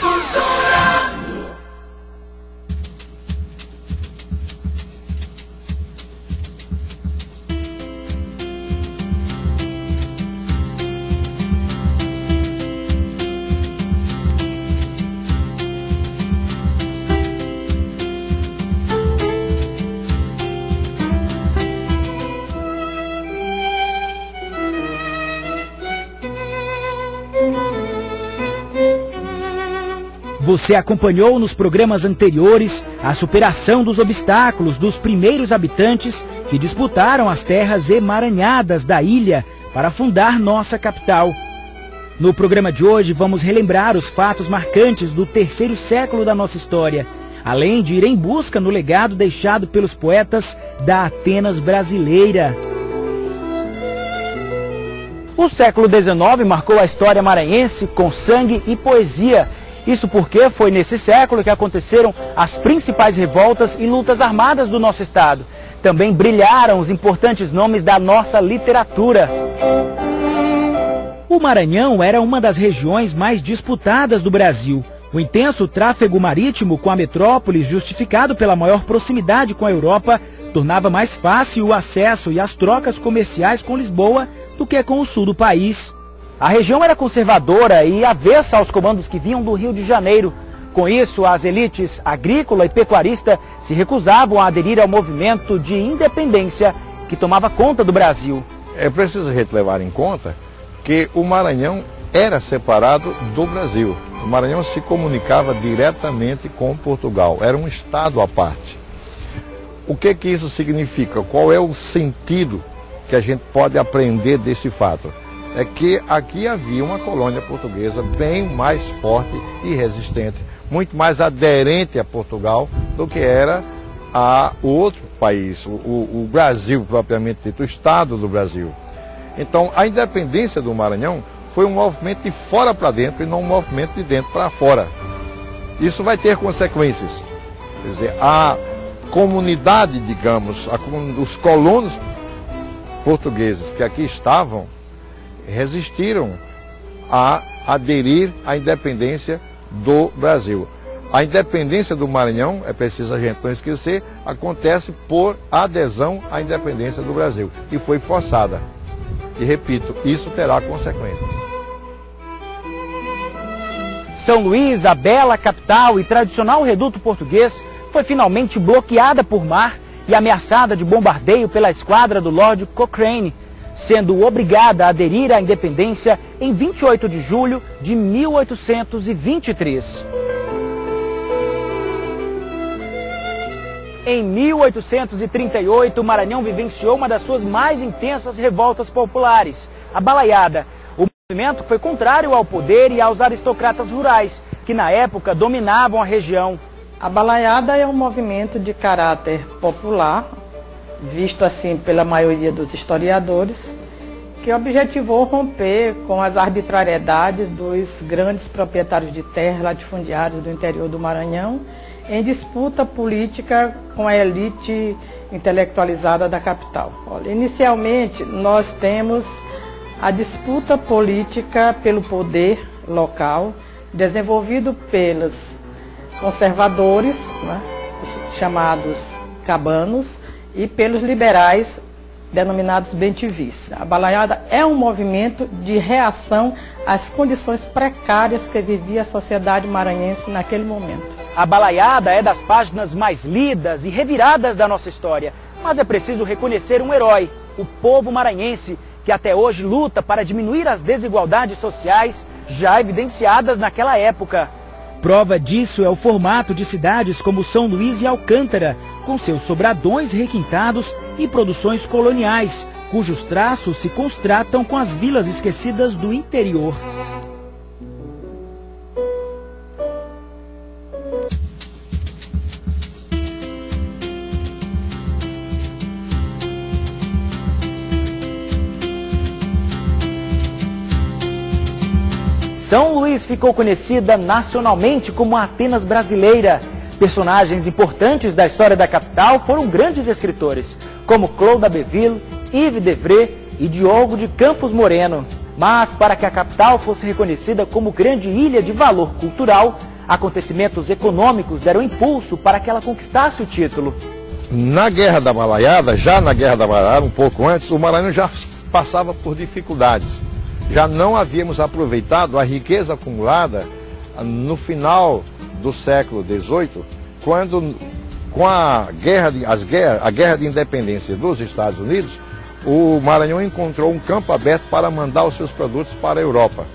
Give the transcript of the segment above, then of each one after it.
Difusora. Você acompanhou nos programas anteriores a superação dos obstáculos dos primeiros habitantes que disputaram as terras emaranhadas da ilha para fundar nossa capital. No programa de hoje vamos relembrar os fatos marcantes do terceiro século da nossa história, além de ir em busca no legado deixado pelos poetas da Atenas brasileira. O século XIX marcou a história maranhense com sangue e poesia. Isso porque foi nesse século que aconteceram as principais revoltas e lutas armadas do nosso estado. Também brilharam os importantes nomes da nossa literatura. O Maranhão era uma das regiões mais disputadas do Brasil. O intenso tráfego marítimo com a metrópole, justificado pela maior proximidade com a Europa, tornava mais fácil o acesso e as trocas comerciais com Lisboa do que com o sul do país. A região era conservadora e avessa aos comandos que vinham do Rio de Janeiro. Com isso, as elites agrícola e pecuarista se recusavam a aderir ao movimento de independência que tomava conta do Brasil. É preciso a gente levar em conta que o Maranhão era separado do Brasil. O Maranhão se comunicava diretamente com Portugal, era um estado à parte. O que isso significa? Qual é o sentido que a gente pode aprender desse fato? É que aqui havia uma colônia portuguesa bem mais forte e resistente, muito mais aderente a Portugal do que era a outro país, o Brasil propriamente dito, o Estado do Brasil. Então a independência do Maranhão foi um movimento de fora para dentro e não um movimento de dentro para fora. Isso vai ter consequências. Quer dizer, a comunidade, digamos, os colonos portugueses que aqui estavam, resistiram a aderir à independência do Brasil. A independência do Maranhão, é preciso a gente não esquecer, acontece por adesão à independência do Brasil e foi forçada. E repito, isso terá consequências. São Luís, a bela capital e tradicional reduto português, foi finalmente bloqueada por mar e ameaçada de bombardeio pela esquadra do Lord Cochrane, sendo obrigada a aderir à independência em 28 de julho de 1823. Em 1838, o Maranhão vivenciou uma das suas mais intensas revoltas populares, a Balaiada. O movimento foi contrário ao poder e aos aristocratas rurais, que na época dominavam a região. A Balaiada é um movimento de caráter popular, visto assim pela maioria dos historiadores, que objetivou romper com as arbitrariedades dos grandes proprietários de terras latifundiários do interior do Maranhão, em disputa política com a elite intelectualizada da capital. Olha, inicialmente, nós temos a disputa política pelo poder local, desenvolvido pelos conservadores, né, chamados cabanos, e pelos liberais, denominados bentivis. A Balaiada é um movimento de reação às condições precárias que vivia a sociedade maranhense naquele momento. A Balaiada é das páginas mais lidas e reviradas da nossa história, mas é preciso reconhecer um herói, o povo maranhense, que até hoje luta para diminuir as desigualdades sociais já evidenciadas naquela época. Prova disso é o formato de cidades como São Luís e Alcântara, com seus sobradões requintados e produções coloniais, cujos traços se constratam com as vilas esquecidas do interior. São Luís ficou conhecida nacionalmente como a Atenas brasileira. Personagens importantes da história da capital foram grandes escritores, como Claude Abbeville, Yves Devray e Diogo de Campos Moreno. Mas para que a capital fosse reconhecida como grande ilha de valor cultural, Acontecimentos econômicos deram impulso para que ela conquistasse o título. Na Guerra da Balaiada, já na Guerra da Balaiada, um pouco antes, o Maranhão já passava por dificuldades. Já não havíamos aproveitado a riqueza acumulada no final do século XVIII, quando, com a guerra de independência dos Estados Unidos, o Maranhão encontrou um campo aberto para mandar os seus produtos para a Europa.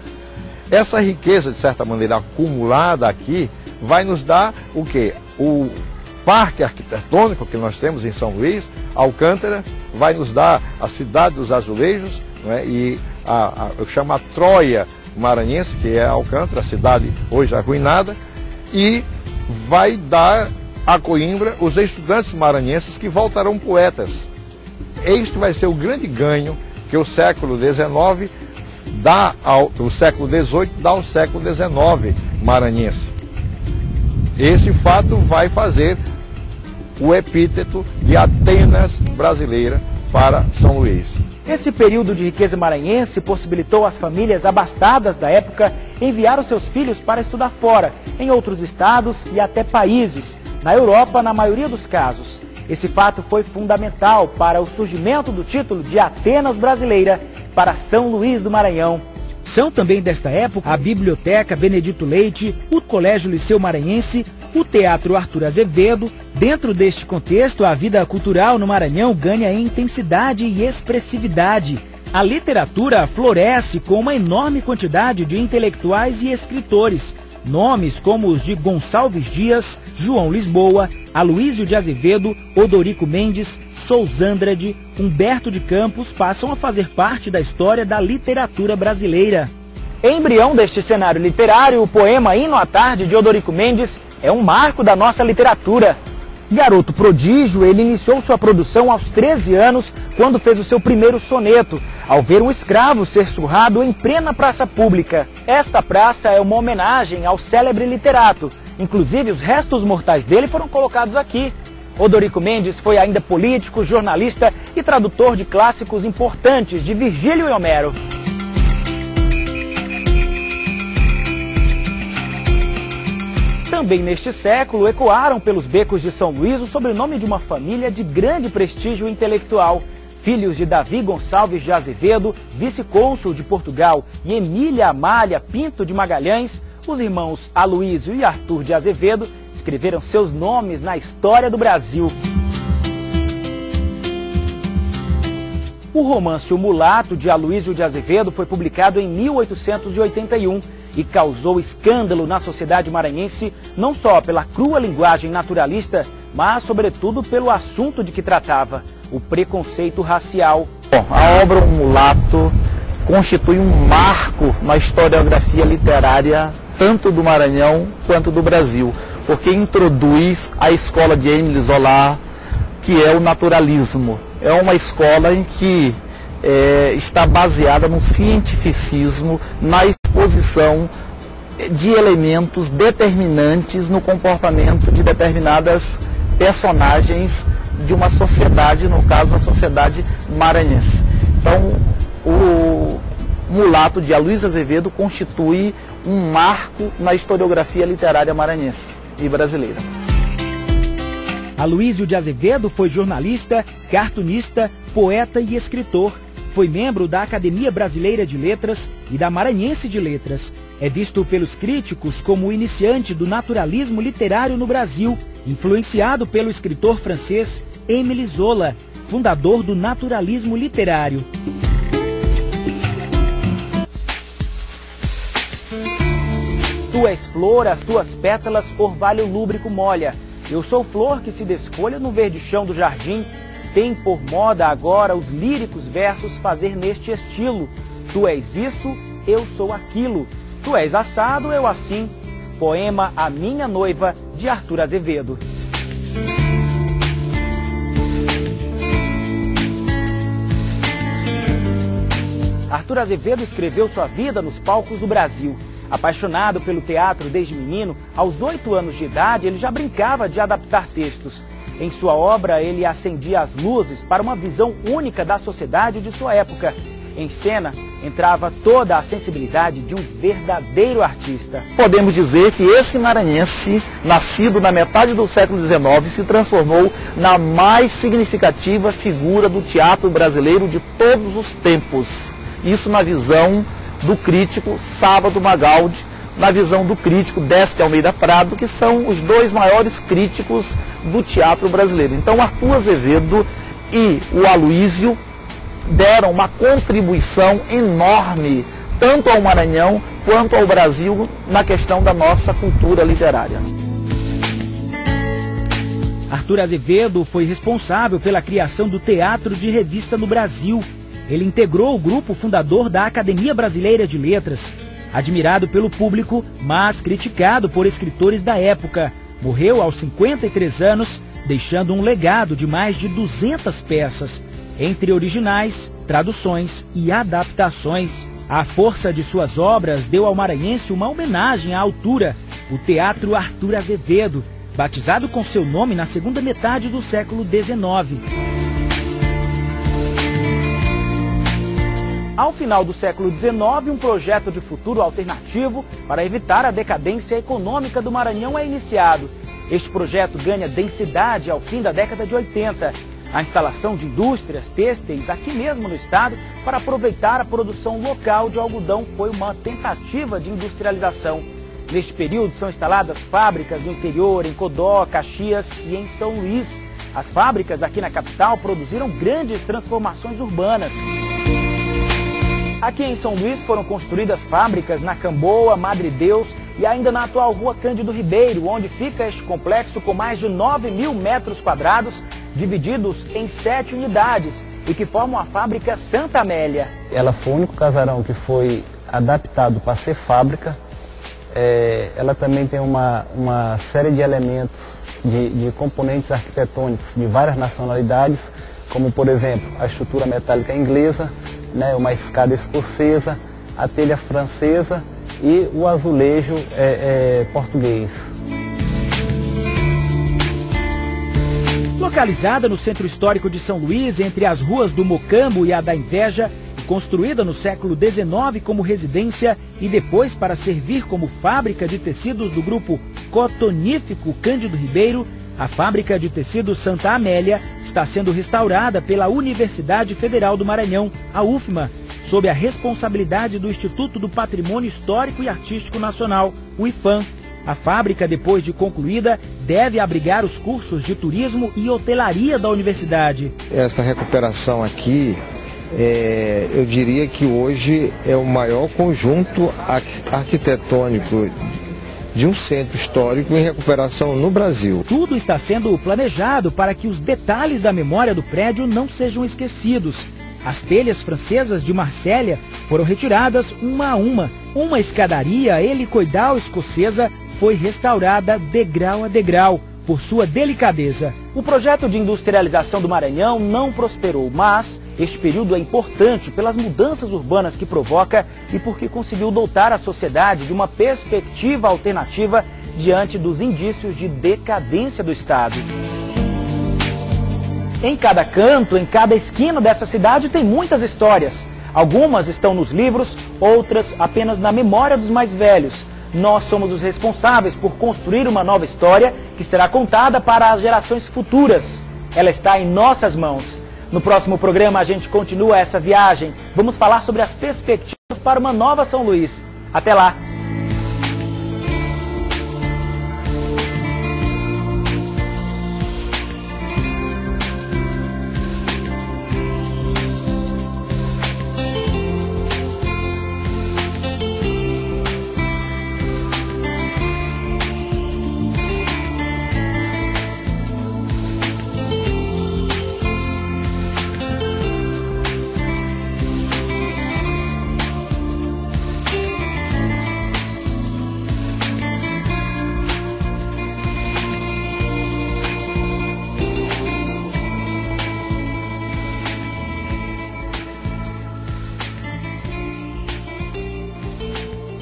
Essa riqueza, de certa maneira, acumulada aqui, vai nos dar o quê? O parque arquitetônico que nós temos em São Luís, Alcântara, vai nos dar a cidade dos azulejos, né? E eu chamo a Troia maranhense, que é Alcântara, a cidade hoje arruinada, e vai dar a Coimbra os estudantes maranhenses que voltarão poetas. Este vai ser o grande ganho que o século XIX dá o século XVIII dá ao século XIX maranhense. Esse fato vai fazer o epíteto de Atenas brasileira para São Luís. Esse período de riqueza maranhense possibilitou às famílias abastadas da época enviar os seus filhos para estudar fora, em outros estados e até países, na Europa na maioria dos casos. Esse fato foi fundamental para o surgimento do título de Atenas brasileira para São Luís do Maranhão. São também desta época a Biblioteca Benedito Leite, o Colégio Liceu Maranhense, o Teatro Arthur Azevedo. Dentro deste contexto, a vida cultural no Maranhão ganha intensidade e expressividade. A literatura floresce com uma enorme quantidade de intelectuais e escritores. Nomes como os de Gonçalves Dias, João Lisboa, Aloísio de Azevedo, Odorico Mendes, Sousandrade, Humberto de Campos passam a fazer parte da história da literatura brasileira. Embrião deste cenário literário, o poema Hino à Tarde de Odorico Mendes é um marco da nossa literatura. Garoto prodígio, ele iniciou sua produção aos 13 anos, quando fez o seu primeiro soneto, ao ver um escravo ser surrado em plena praça pública. Esta praça é uma homenagem ao célebre literato. Inclusive, os restos mortais dele foram colocados aqui. Odorico Mendes foi ainda político, jornalista e tradutor de clássicos importantes de Virgílio e Homero. Também neste século, ecoaram pelos becos de São Luís o sobrenome de uma família de grande prestígio intelectual. Filhos de Davi Gonçalves de Azevedo, vice-cônsul de Portugal, e Emília Amália Pinto de Magalhães, os irmãos Aloísio e Arthur de Azevedo escreveram seus nomes na história do Brasil. O romance O Mulato, de Aloísio de Azevedo, foi publicado em 1881 e causou escândalo na sociedade maranhense, não só pela crua linguagem naturalista, mas sobretudo pelo assunto de que tratava, o preconceito racial. Bom, a obra O Mulato constitui um marco na historiografia literária tanto do Maranhão quanto do Brasil, porque introduz a escola de Émile Zola, que é o naturalismo. É uma escola em que está baseada no cientificismo, na exposição de elementos determinantes no comportamento de determinadas personagens de uma sociedade, no caso a sociedade maranhense. Então, o Mulato de Aloísio Azevedo constitui um marco na historiografia literária maranhense e brasileira. Aloísio de Azevedo foi jornalista, cartunista, poeta e escritor. Foi membro da Academia Brasileira de Letras e da Maranhense de Letras. É visto pelos críticos como o iniciante do naturalismo literário no Brasil, influenciado pelo escritor francês Émile Zola, fundador do naturalismo literário. Tu és flor, as tuas pétalas orvalho lúbrico molha. Eu sou flor que se desfolha no verde chão do jardim. Tem por moda agora os líricos versos fazer neste estilo. Tu és isso, eu sou aquilo. Tu és assado, eu assim. Poema A Minha Noiva, de Arthur Azevedo. Arthur Azevedo escreveu sua vida nos palcos do Brasil. Apaixonado pelo teatro desde menino, aos 8 anos de idade ele já brincava de adaptar textos. Em sua obra, ele acendia as luzes para uma visão única da sociedade de sua época. Em cena, entrava toda a sensibilidade de um verdadeiro artista. Podemos dizer que esse maranhense, nascido na metade do século XIX, se transformou na mais significativa figura do teatro brasileiro de todos os tempos. Isso na visão do crítico Sábado Magaldi, na visão do crítico Décio Almeida Prado, que são os dois maiores críticos do teatro brasileiro. Então, Arthur Azevedo e o Aloísio deram uma contribuição enorme, tanto ao Maranhão quanto ao Brasil, na questão da nossa cultura literária. Arthur Azevedo foi responsável pela criação do teatro de revista no Brasil. Ele integrou o grupo fundador da Academia Brasileira de Letras. Admirado pelo público, mas criticado por escritores da época. Morreu aos 53 anos, deixando um legado de mais de 200 peças, entre originais, traduções e adaptações. A força de suas obras deu ao maranhense uma homenagem à altura, o Teatro Arthur Azevedo, batizado com seu nome na segunda metade do século XIX. Ao final do século XIX, um projeto de futuro alternativo para evitar a decadência econômica do Maranhão é iniciado. Este projeto ganha densidade ao fim da década de 80. A instalação de indústrias têxteis aqui mesmo no estado para aproveitar a produção local de algodão foi uma tentativa de industrialização. Neste período são instaladas fábricas no interior, em Codó, Caxias e em São Luís. As fábricas aqui na capital produziram grandes transformações urbanas. Aqui em São Luís foram construídas fábricas na Camboa, Madre Deus e ainda na atual Rua Cândido Ribeiro, onde fica este complexo com mais de 9.000 metros quadrados, divididos em 7 unidades e que formam a fábrica Santa Amélia. Ela foi o único casarão que foi adaptado para ser fábrica. Ela também tem uma série de elementos, de componentes arquitetônicos de várias nacionalidades, como por exemplo a estrutura metálica inglesa, uma escada escocesa, a telha francesa e o azulejo português. Localizada no centro histórico de São Luís, entre as ruas do Mocambo e a da Inveja, e construída no século XIX como residência e depois para servir como fábrica de tecidos do grupo cotonífico Cândido Ribeiro, a fábrica de tecidos Santa Amélia está sendo restaurada pela Universidade Federal do Maranhão, a UFMA, sob a responsabilidade do Instituto do Patrimônio Histórico e Artístico Nacional, o IFAM. A fábrica, depois de concluída, deve abrigar os cursos de turismo e hotelaria da universidade. Esta recuperação aqui, eu diria que hoje é o maior conjunto arquitetônico de um centro histórico em recuperação no Brasil. Tudo está sendo planejado para que os detalhes da memória do prédio não sejam esquecidos. As telhas francesas de Marsella foram retiradas uma a uma. Uma escadaria helicoidal escocesa foi restaurada degrau a degrau, por sua delicadeza. O projeto de industrialização do Maranhão não prosperou, mas este período é importante pelas mudanças urbanas que provoca e porque conseguiu dotar a sociedade de uma perspectiva alternativa diante dos indícios de decadência do estado. Em cada canto, em cada esquina dessa cidade tem muitas histórias. Algumas estão nos livros, outras apenas na memória dos mais velhos. Nós somos os responsáveis por construir uma nova história que será contada para as gerações futuras. Ela está em nossas mãos. No próximo programa a gente continua essa viagem. Vamos falar sobre as perspectivas para uma nova São Luís. Até lá!